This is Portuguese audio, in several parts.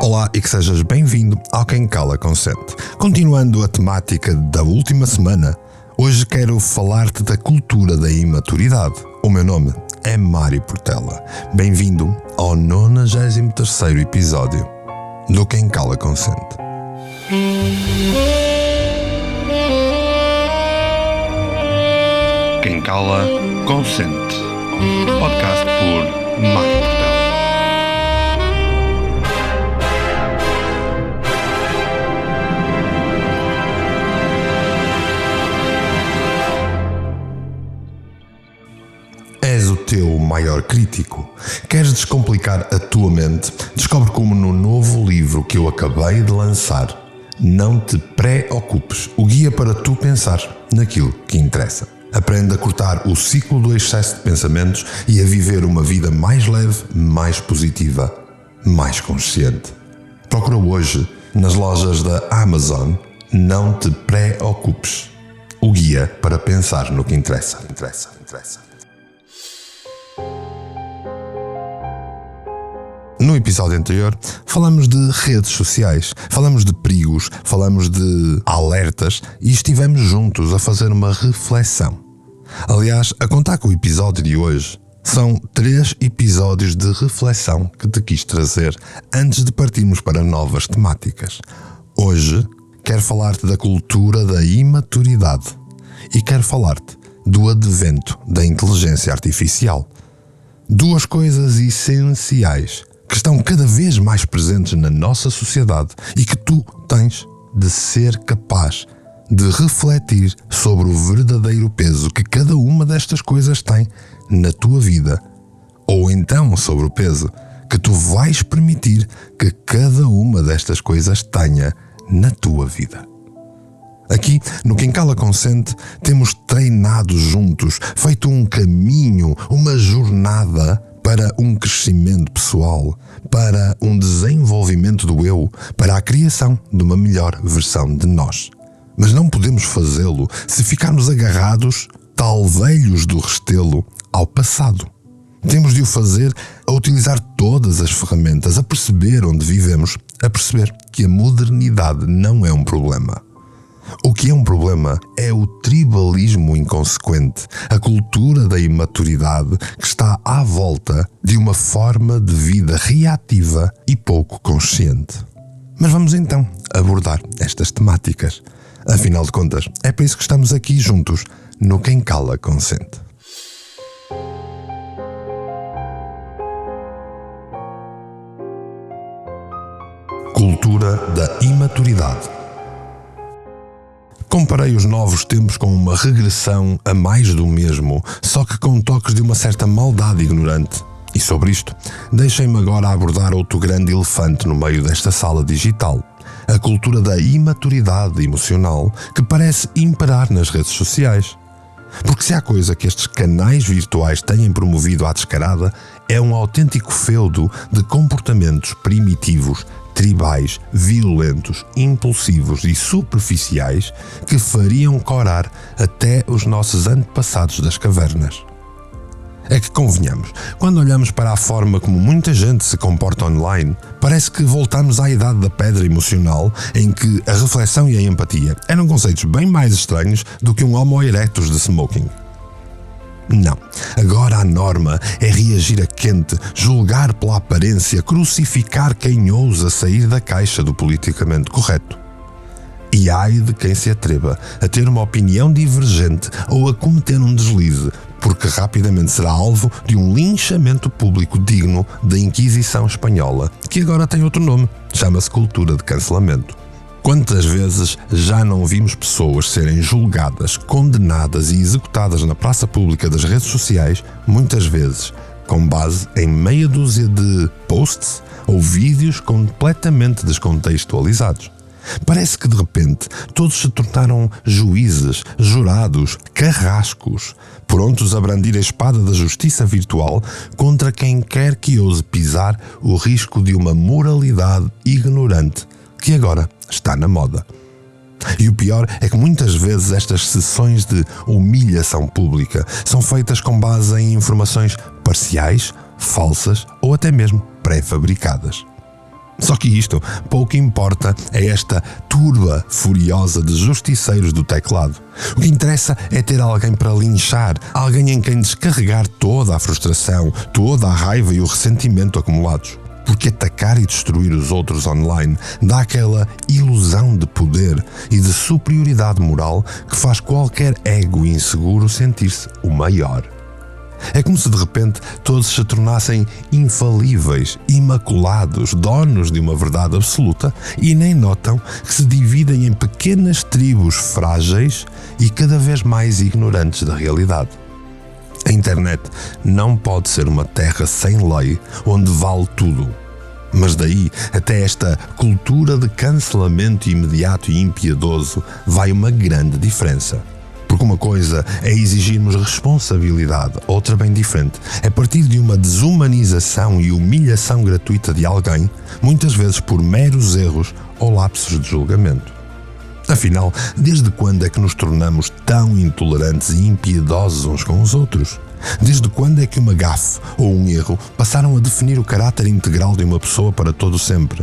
Olá e que sejas bem-vindo ao Quem Cala Consente. Continuando a temática da última semana, hoje quero falar-te da cultura da imaturidade. O meu nome é Mário Portela. Bem-vindo ao 93º episódio do Quem Cala Consente. Quem Cala Consente. Podcast por Mário Portela. És o teu maior crítico? Queres descomplicar a tua mente? Descobre como no novo livro que eu acabei de lançar, Não Te Preocupes, o guia para tu pensar naquilo que interessa. Aprende a cortar o ciclo do excesso de pensamentos e a viver uma vida mais leve, mais positiva, mais consciente. Procura hoje nas lojas da Amazon Não Te Preocupes, o guia para pensar no que interessa. No episódio anterior, falamos de redes sociais, falamos de perigos, falamos de alertas e estivemos juntos a fazer uma reflexão. Aliás, a contar com o episódio de hoje, são 3 episódios de reflexão que te quis trazer antes de partirmos para novas temáticas. Hoje, quero falar-te da cultura da imaturidade e quero falar-te do advento da inteligência artificial. 2 coisas essenciais que estão cada vez mais presentes na nossa sociedade e que tu tens de ser capaz de refletir sobre o verdadeiro peso que cada uma destas coisas tem na tua vida, ou então sobre o peso que tu vais permitir que cada uma destas coisas tenha na tua vida. Aqui, no Quem Cala Consente, temos treinado juntos, feito um caminho, uma jornada para um crescimento pessoal, para um desenvolvimento do eu, para a criação de uma melhor versão de nós. Mas não podemos fazê-lo se ficarmos agarrados, tal velhos do restelo, ao passado. Temos de o fazer a utilizar todas as ferramentas, a perceber onde vivemos, a perceber que a modernidade não é um problema. O que é um problema é o tribalismo inconsequente, a cultura da imaturidade que está à volta de uma forma de vida reativa e pouco consciente. Mas vamos então abordar estas temáticas. Afinal de contas, é para isso que estamos aqui juntos no Quem Cala Consente. Cultura da imaturidade. Comparei os novos tempos com uma regressão a mais do mesmo, só que com toques de uma certa maldade ignorante. E sobre isto, deixem-me agora abordar outro grande elefante no meio desta sala digital. A cultura da imaturidade emocional que parece imperar nas redes sociais. Porque se há coisa que estes canais virtuais têm promovido à descarada, é um autêntico feudo de comportamentos primitivos, tribais, violentos, impulsivos e superficiais que fariam corar até os nossos antepassados das cavernas. É que convenhamos, quando olhamos para a forma como muita gente se comporta online, parece que voltamos à idade da pedra emocional em que a reflexão e a empatia eram conceitos bem mais estranhos do que um Homo erectus de smoking. Não, agora a norma é reagir a quente, julgar pela aparência, crucificar quem ousa sair da caixa do politicamente correto. E ai de quem se atreva a ter uma opinião divergente ou a cometer um deslize, porque rapidamente será alvo de um linchamento público digno da Inquisição Espanhola, que agora tem outro nome, chama-se cultura de cancelamento. Quantas vezes já não vimos pessoas serem julgadas, condenadas e executadas na praça pública das redes sociais, muitas vezes com base em meia dúzia de posts ou vídeos completamente descontextualizados. Parece que de repente todos se tornaram juízes, jurados, carrascos, prontos a brandir a espada da justiça virtual contra quem quer que ouse pisar o risco de uma moralidade ignorante que agora está na moda. E o pior é que muitas vezes estas sessões de humilhação pública são feitas com base em informações parciais, falsas ou até mesmo pré-fabricadas. Só que isto pouco importa a esta turba furiosa de justiceiros do teclado. O que interessa é ter alguém para linchar, alguém em quem descarregar toda a frustração, toda a raiva e o ressentimento acumulados. Porque atacar e destruir os outros online dá aquela ilusão de poder e de superioridade moral que faz qualquer ego inseguro sentir-se o maior. É como se de repente todos se tornassem infalíveis, imaculados, donos de uma verdade absoluta e nem notam que se dividem em pequenas tribos frágeis e cada vez mais ignorantes da realidade. A internet não pode ser uma terra sem lei onde vale tudo. Mas daí até esta cultura de cancelamento imediato e impiedoso vai uma grande diferença. Porque uma coisa é exigirmos responsabilidade, outra bem diferente é partir de uma desumanização e humilhação gratuita de alguém, muitas vezes por meros erros ou lapsos de julgamento. Afinal, desde quando é que nos tornamos tão intolerantes e impiedosos uns com os outros? Desde quando é que uma gafe ou um erro passaram a definir o caráter integral de uma pessoa para todo sempre?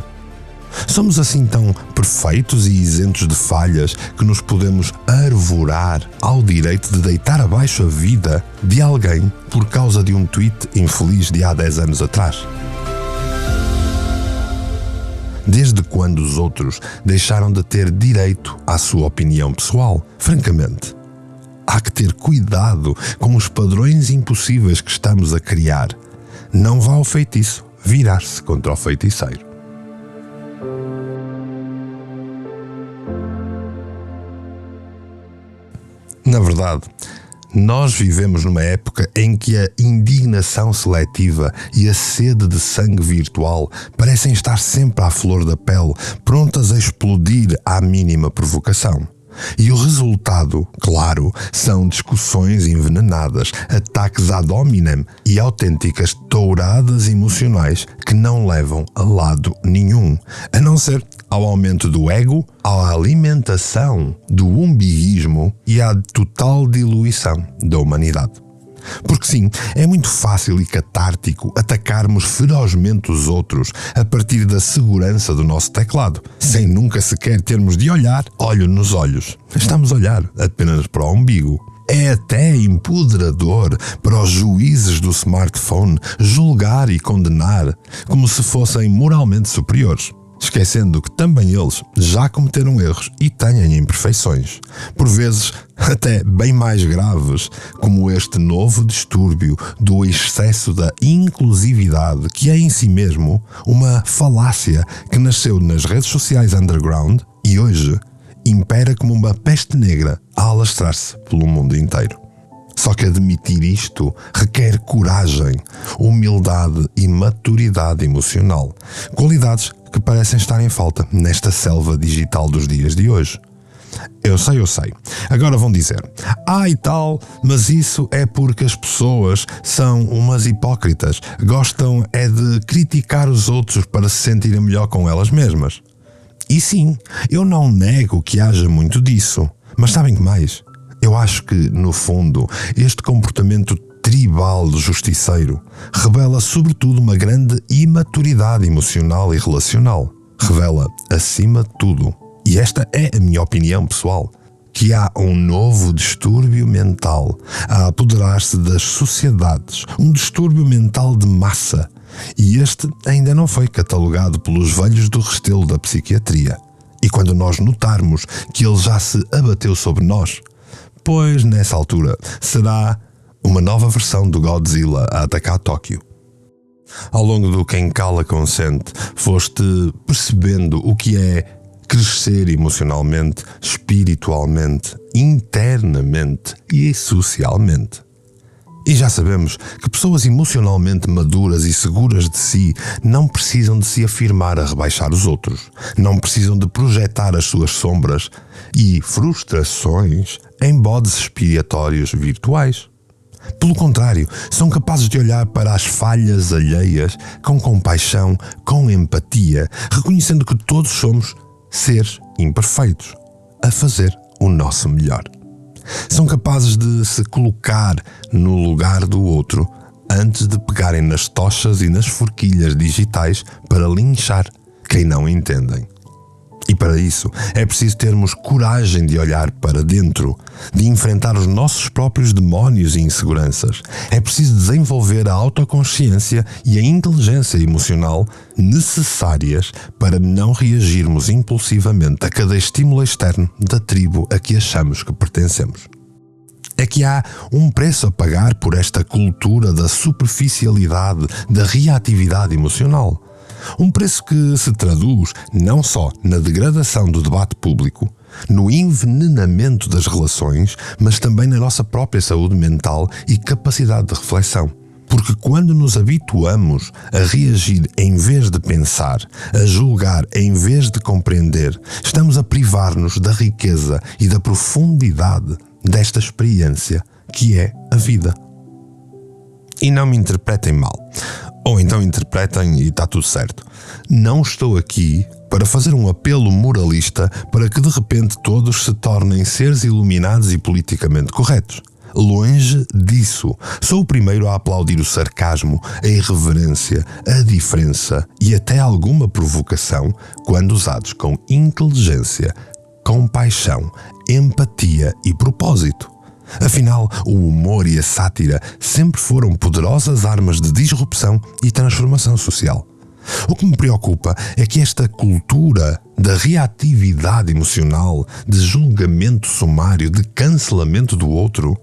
Somos assim tão perfeitos e isentos de falhas que nos podemos arvorar ao direito de deitar abaixo a vida de alguém por causa de um tweet infeliz de há 10 anos atrás? Desde quando os outros deixaram de ter direito à sua opinião pessoal? Francamente, há que ter cuidado com os padrões impossíveis que estamos a criar. Não vá ao feitiço virar-se contra o feiticeiro. Na verdade, nós vivemos numa época em que a indignação seletiva e a sede de sangue virtual parecem estar sempre à flor da pele, prontas a explodir à mínima provocação. E o resultado, claro, são discussões envenenadas, ataques ad hominem e autênticas touradas emocionais que não levam a lado nenhum, a não ser ao aumento do ego, à alimentação do umbiguismo e à total diluição da humanidade. Porque sim, é muito fácil e catártico atacarmos ferozmente os outros a partir da segurança do nosso teclado, sem nunca sequer termos de olhar olho nos olhos. Estamos a olhar apenas para o umbigo. É até empoderador para os juízes do smartphone julgar e condenar como se fossem moralmente superiores, esquecendo que também eles já cometeram erros e têm imperfeições, por vezes até bem mais graves, como este novo distúrbio do excesso da inclusividade, que é em si mesmo uma falácia que nasceu nas redes sociais underground e hoje impera como uma peste negra a alastrar-se pelo mundo inteiro. Só que admitir isto requer coragem, humildade e maturidade emocional, qualidades que parecem estar em falta nesta selva digital dos dias de hoje. Eu sei. Agora vão dizer, e tal, mas isso é porque as pessoas são umas hipócritas, gostam é de criticar os outros para se sentirem melhor com elas mesmas. E sim, eu não nego que haja muito disso, mas sabem que mais? Eu acho que, no fundo, este comportamento tribal justiceiro revela sobretudo uma grande imaturidade emocional e relacional. Revela, acima de tudo, e esta é a minha opinião pessoal, que há um novo distúrbio mental a apoderar-se das sociedades, um distúrbio mental de massa, e este ainda não foi catalogado pelos velhos do restelo da psiquiatria. E quando nós notarmos que ele já se abateu sobre nós, pois nessa altura será uma nova versão do Godzilla a atacar Tóquio. Ao longo do Quem Cala Consente, foste percebendo o que é crescer emocionalmente, espiritualmente, internamente e socialmente. E já sabemos que pessoas emocionalmente maduras e seguras de si não precisam de se afirmar a rebaixar os outros, não precisam de projetar as suas sombras e frustrações em bodes expiatórios virtuais. Pelo contrário, são capazes de olhar para as falhas alheias com compaixão, com empatia, reconhecendo que todos somos seres imperfeitos, a fazer o nosso melhor. São capazes de se colocar no lugar do outro antes de pegarem nas tochas e nas forquilhas digitais para linchar quem não entendem. E para isso é preciso termos coragem de olhar para dentro, de enfrentar os nossos próprios demónios e inseguranças. É preciso desenvolver a autoconsciência e a inteligência emocional necessárias para não reagirmos impulsivamente a cada estímulo externo da tribo a que achamos que pertencemos. É que há um preço a pagar por esta cultura da superficialidade, da reatividade emocional. Um preço que se traduz não só na degradação do debate público, no envenenamento das relações, mas também na nossa própria saúde mental e capacidade de reflexão. Porque quando nos habituamos a reagir em vez de pensar, a julgar em vez de compreender, estamos a privar-nos da riqueza e da profundidade desta experiência que é a vida. E não me interpretem mal. Ou então interpretem e está tudo certo. Não estou aqui para fazer um apelo moralista para que de repente todos se tornem seres iluminados e politicamente corretos. Longe disso. Sou o primeiro a aplaudir o sarcasmo, a irreverência, a diferença e até alguma provocação quando usados com inteligência, compaixão, empatia e propósito. Afinal, o humor e a sátira sempre foram poderosas armas de disrupção e transformação social. O que me preocupa é que esta cultura da reatividade emocional, de julgamento sumário, de cancelamento do outro,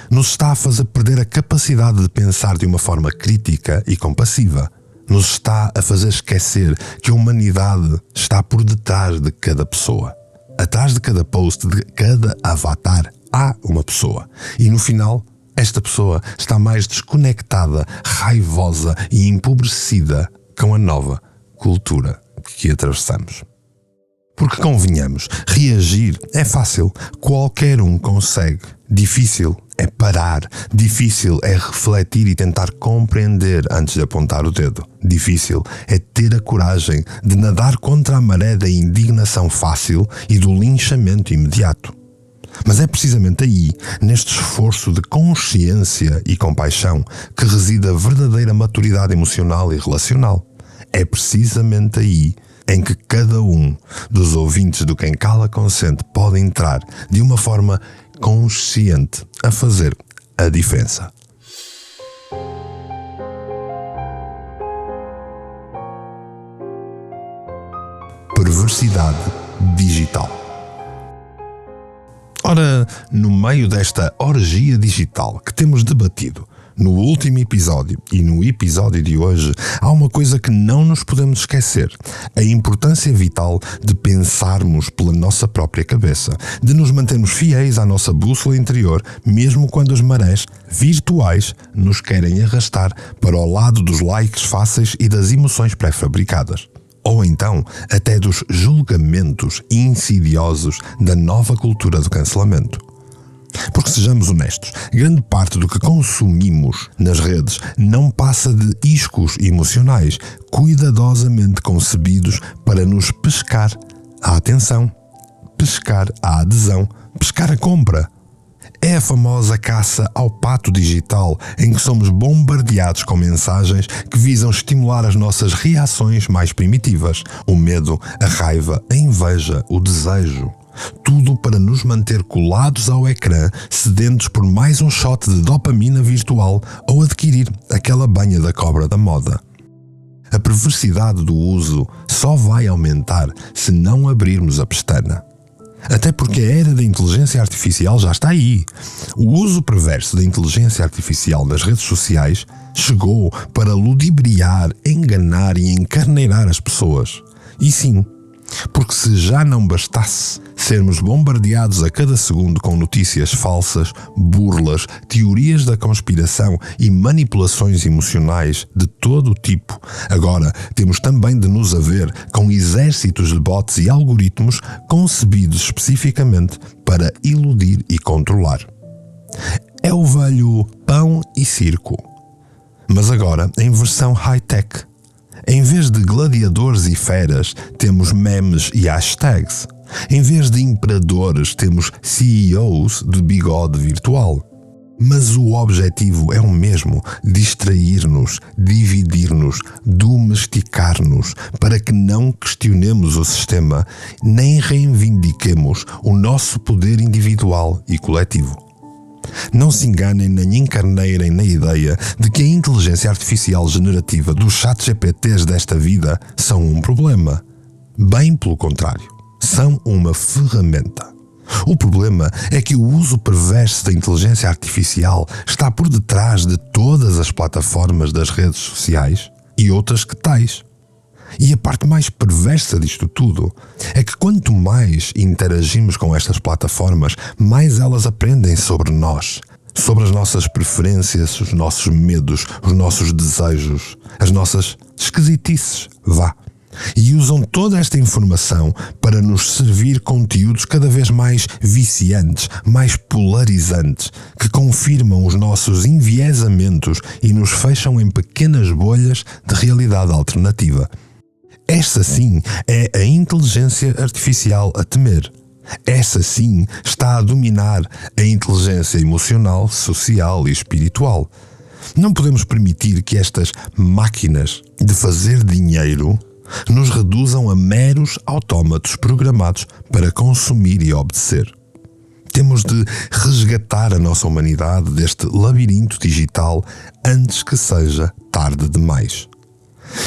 nos está a fazer perder a capacidade de pensar de uma forma crítica e compassiva. Nos está a fazer esquecer que a humanidade está por detrás de cada pessoa. Atrás de cada post, de cada avatar, há uma pessoa. E no final, esta pessoa está mais desconectada, raivosa e empobrecida com a nova cultura que atravessamos. Porque convenhamos, reagir é fácil, qualquer um consegue. Difícil é parar, difícil é refletir e tentar compreender antes de apontar o dedo. Difícil é ter a coragem de nadar contra a maré da indignação fácil e do linchamento imediato. Mas é precisamente aí, neste esforço de consciência e compaixão, que reside a verdadeira maturidade emocional e relacional. É precisamente aí em que cada um dos ouvintes do Quem Cala Consente pode entrar de uma forma consciente a fazer a diferença. Perversidade digital. Ora, no meio desta orgia digital que temos debatido no último episódio e no episódio de hoje, há uma coisa que não nos podemos esquecer: a importância vital de pensarmos pela nossa própria cabeça, de nos mantermos fiéis à nossa bússola interior, mesmo quando as marés virtuais nos querem arrastar para o lado dos likes fáceis e das emoções pré-fabricadas. Ou então até dos julgamentos insidiosos da nova cultura do cancelamento. Porque sejamos honestos, grande parte do que consumimos nas redes não passa de iscos emocionais cuidadosamente concebidos para nos pescar a atenção, pescar a adesão, pescar a compra. É a famosa caça ao pato digital em que somos bombardeados com mensagens que visam estimular as nossas reações mais primitivas: o medo, a raiva, a inveja, o desejo. Tudo para nos manter colados ao ecrã, sedentos por mais um shot de dopamina virtual ou adquirir aquela banha da cobra da moda. A perversidade do uso só vai aumentar se não abrirmos a pestana. Até porque a era da inteligência artificial já está aí. O uso perverso da inteligência artificial nas redes sociais chegou para ludibriar, enganar e encarneirar as pessoas. E sim, porque se já não bastasse sermos bombardeados a cada segundo com notícias falsas, burlas, teorias da conspiração e manipulações emocionais de todo o tipo, agora temos também de nos haver com exércitos de bots e algoritmos concebidos especificamente para iludir e controlar. É o velho pão e circo, mas agora em versão high-tech. Em vez de gladiadores e feras, temos memes e hashtags. Em vez de imperadores, temos CEOs de bigode virtual. Mas o objetivo é o mesmo: distrair-nos, dividir-nos, domesticar-nos, para que não questionemos o sistema, nem reivindiquemos o nosso poder individual e coletivo. Não se enganem nem encarneirem na ideia de que a inteligência artificial generativa dos ChatGPTs desta vida são um problema. Bem pelo contrário, são uma ferramenta. O problema é que o uso perverso da inteligência artificial está por detrás de todas as plataformas das redes sociais e outras que tais. E a parte mais perversa disto tudo é que quanto mais interagimos com estas plataformas, mais elas aprendem sobre nós, sobre as nossas preferências, os nossos medos, os nossos desejos, as nossas esquisitices, e usam toda esta informação para nos servir conteúdos cada vez mais viciantes, mais polarizantes, que confirmam os nossos enviesamentos e nos fecham em pequenas bolhas de realidade alternativa. Esta sim é a inteligência artificial a temer. Essa sim está a dominar a inteligência emocional, social e espiritual. Não podemos permitir que estas máquinas de fazer dinheiro nos reduzam a meros autómatos programados para consumir e obedecer. Temos de resgatar a nossa humanidade deste labirinto digital antes que seja tarde demais.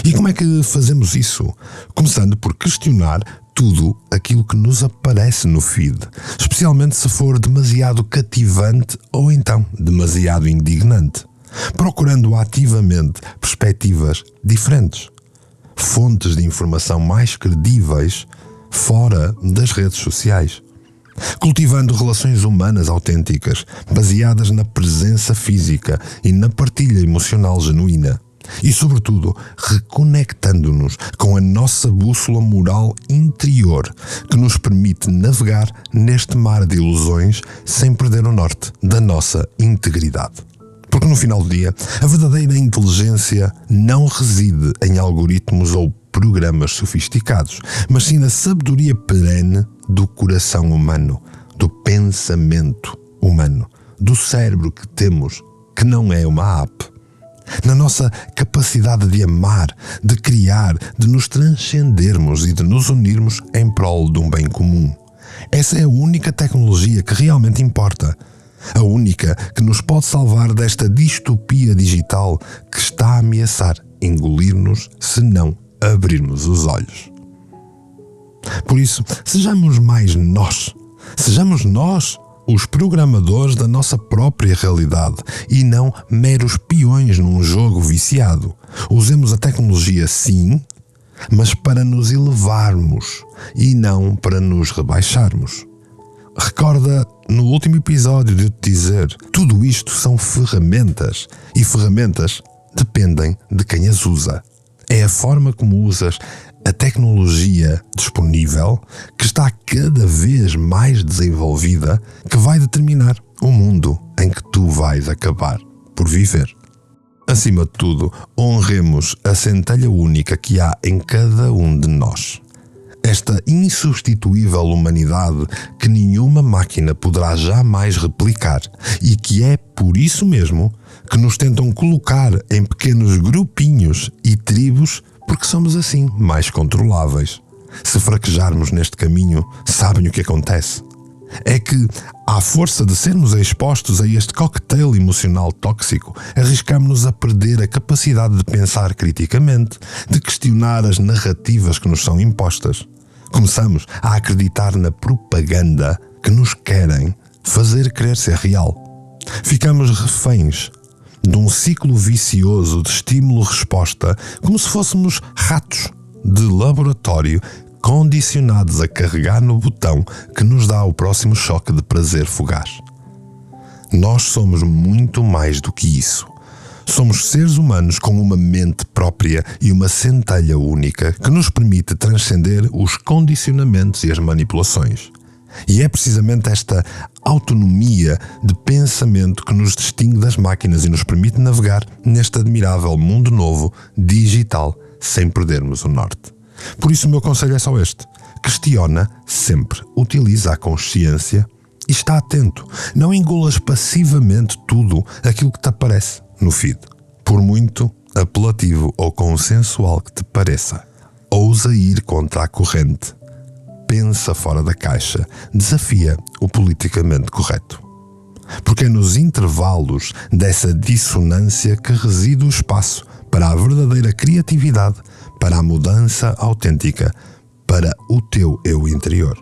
E como é que fazemos isso? Começando por questionar tudo aquilo que nos aparece no feed, especialmente se for demasiado cativante ou então demasiado indignante, procurando ativamente perspectivas diferentes, fontes de informação mais credíveis fora das redes sociais, cultivando relações humanas autênticas, baseadas na presença física e na partilha emocional genuína, e, sobretudo, reconectando-nos com a nossa bússola moral interior, que nos permite navegar neste mar de ilusões sem perder o norte da nossa integridade. Porque no final do dia, a verdadeira inteligência não reside em algoritmos ou programas sofisticados, mas sim na sabedoria perene do coração humano, do pensamento humano, do cérebro que temos, que não é uma app. Na nossa capacidade de amar, de criar, de nos transcendermos e de nos unirmos em prol de um bem comum. Essa é a única tecnologia que realmente importa. A única que nos pode salvar desta distopia digital que está a ameaçar engolir-nos se não abrirmos os olhos. Por isso, sejamos mais nós. Sejamos nós os programadores da nossa própria realidade e não meros peões num jogo viciado. Usemos a tecnologia sim, mas para nos elevarmos e não para nos rebaixarmos. Recorda no último episódio de eu te dizer, tudo isto são ferramentas e ferramentas dependem de quem as usa. É a forma como usas a tecnologia disponível, que está cada vez mais desenvolvida, que vai determinar o mundo em que tu vais acabar por viver. Acima de tudo, honremos a centelha única que há em cada um de nós. Esta insubstituível humanidade que nenhuma máquina poderá jamais replicar e que é por isso mesmo que nos tentam colocar em pequenos grupinhos e tribos porque somos assim mais controláveis. Se fraquejarmos neste caminho, sabem o que acontece? É que, à força de sermos expostos a este cocktail emocional tóxico, arriscamos-nos a perder a capacidade de pensar criticamente, de questionar as narrativas que nos são impostas. Começamos a acreditar na propaganda que nos querem fazer crer ser real. Ficamos reféns de um ciclo vicioso de estímulo-resposta, como se fôssemos ratos de laboratório condicionados a carregar no botão que nos dá o próximo choque de prazer fugaz. Nós somos muito mais do que isso. Somos seres humanos com uma mente própria e uma centelha única que nos permite transcender os condicionamentos e as manipulações. E é precisamente esta autonomia de pensamento que nos distingue das máquinas e nos permite navegar neste admirável mundo novo, digital, sem perdermos o norte. Por isso o meu conselho é só este: questiona sempre, utiliza a consciência E está atento, não engolas passivamente tudo aquilo que te aparece no feed. Por muito apelativo ou consensual que te pareça, ousa ir contra a corrente. Pensa fora da caixa, desafia o politicamente correto. Porque é nos intervalos dessa dissonância que reside o espaço para a verdadeira criatividade, para a mudança autêntica, para o teu eu interior.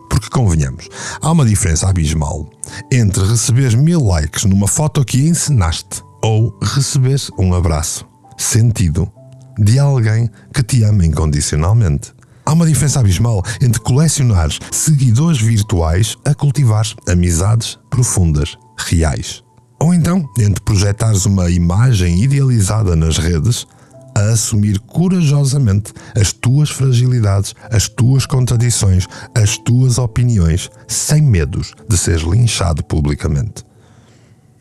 Porque convenhamos, há uma diferença abismal entre receberes 1000 likes numa foto que encenaste ou receberes um abraço sentido de alguém que te ama incondicionalmente. Há uma diferença abismal entre colecionares seguidores virtuais a cultivar amizades profundas, reais. Ou então, entre projetares uma imagem idealizada nas redes a assumir corajosamente as tuas fragilidades, as tuas contradições, as tuas opiniões, sem medos de seres linchado publicamente.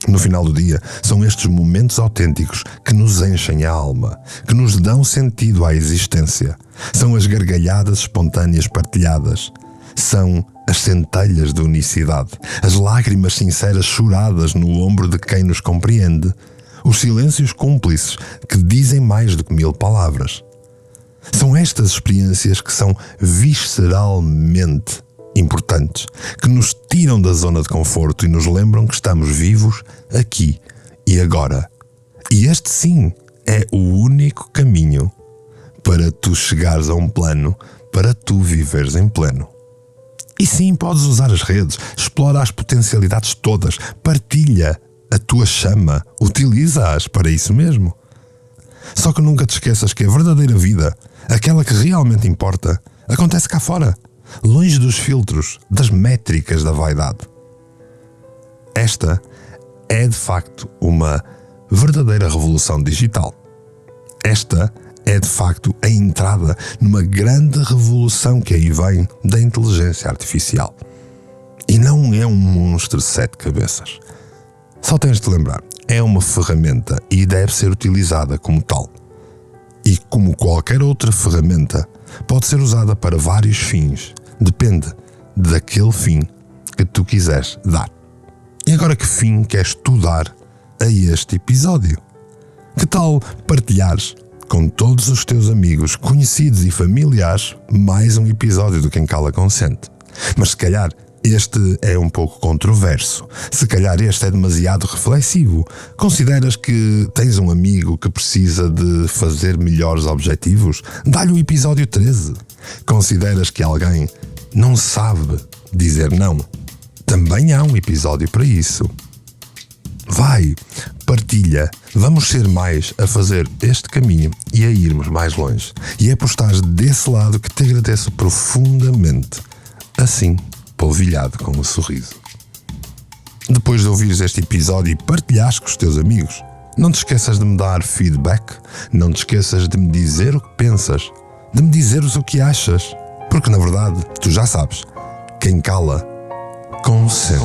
No final do dia, são estes momentos autênticos que nos enchem a alma, que nos dão sentido à existência. São as gargalhadas espontâneas partilhadas. São as centelhas de unicidade, as lágrimas sinceras choradas no ombro de quem nos compreende, os silêncios cúmplices que dizem mais do que 1000 palavras. São estas experiências que são visceralmente importantes, que nos tiram da zona de conforto e nos lembram que estamos vivos aqui e agora. E este sim é o único caminho para tu chegares a um plano, para tu viveres em pleno. E sim, podes usar as redes, explora as potencialidades todas, partilha a tua chama, utiliza-as para isso mesmo. Só que nunca te esqueças que a verdadeira vida, aquela que realmente importa, acontece cá fora, longe dos filtros, das métricas da vaidade. Esta é de facto uma verdadeira revolução digital. Esta é de facto a entrada numa grande revolução que aí vem da inteligência artificial. E não é um monstro de 7 cabeças. Só tens de lembrar, é uma ferramenta e deve ser utilizada como tal. E como qualquer outra ferramenta, pode ser usada para vários fins. Depende daquele fim que tu quiseres dar. E agora, que fim queres tu dar a este episódio? Que tal partilhares com todos os teus amigos, conhecidos e familiares mais um episódio do Quem Cala Consente? Mas se calhar este é um pouco controverso. Se calhar este é demasiado reflexivo. Consideras que tens um amigo que precisa de fazer melhores objetivos? Dá-lhe o episódio 13. Consideras que alguém não sabe dizer não? Também há um episódio para isso. Vai, partilha, vamos ser mais a fazer este caminho e a irmos mais longe. E é por estares desse lado que te agradeço profundamente. Assim, polvilhado com um sorriso. Depois de ouvires este episódio e partilhares com os teus amigos, não te esqueças de me dar feedback, não te esqueças de me dizer o que pensas, de me dizeres o que achas, porque na verdade, tu já sabes, quem cala, consente.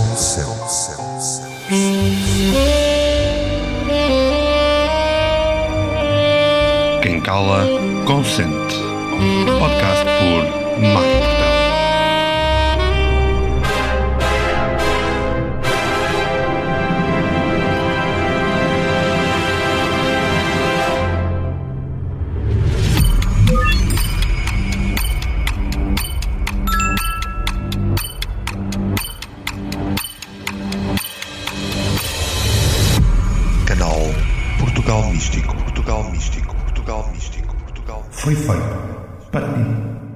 Quem cala, consente. Podcast por Marco Portela. Portugal Místico. Foi feito para ti.